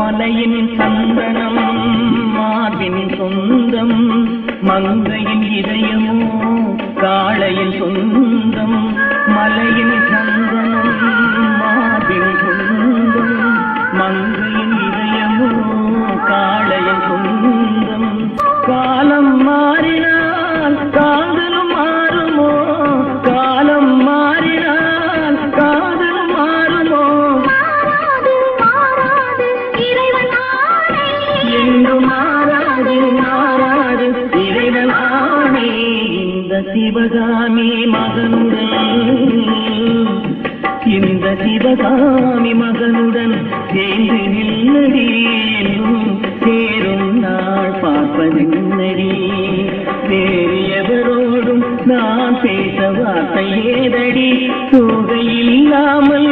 மலையின் சந்தனம் மார்பின் சொந்தம், மங்கையின் இதயமோ காளையின் சொந்தம். மலையின் சந்தனம் மார்பின் சொந்தம், மங்கையின் இதயமோ காளையின் சொந்தம். காலம் மாறினால் காதலும் மாறுமோ, காலம் மாறினால் காதலும் மாறுமோ. என்றும் மாறாது மாறாது இறைவன் ஆணை. இந்த சிவகாமி மகனுடன், இந்த சிவகாமி மகனுடன் சேர்ந்து நில்லடி, என்னும் சேரும் நாள் பார்ப்பதென்னடி. வேறு எவரோடும் நான் பேச வார்த்தை ஏதடி, தோகை இல்லாமல்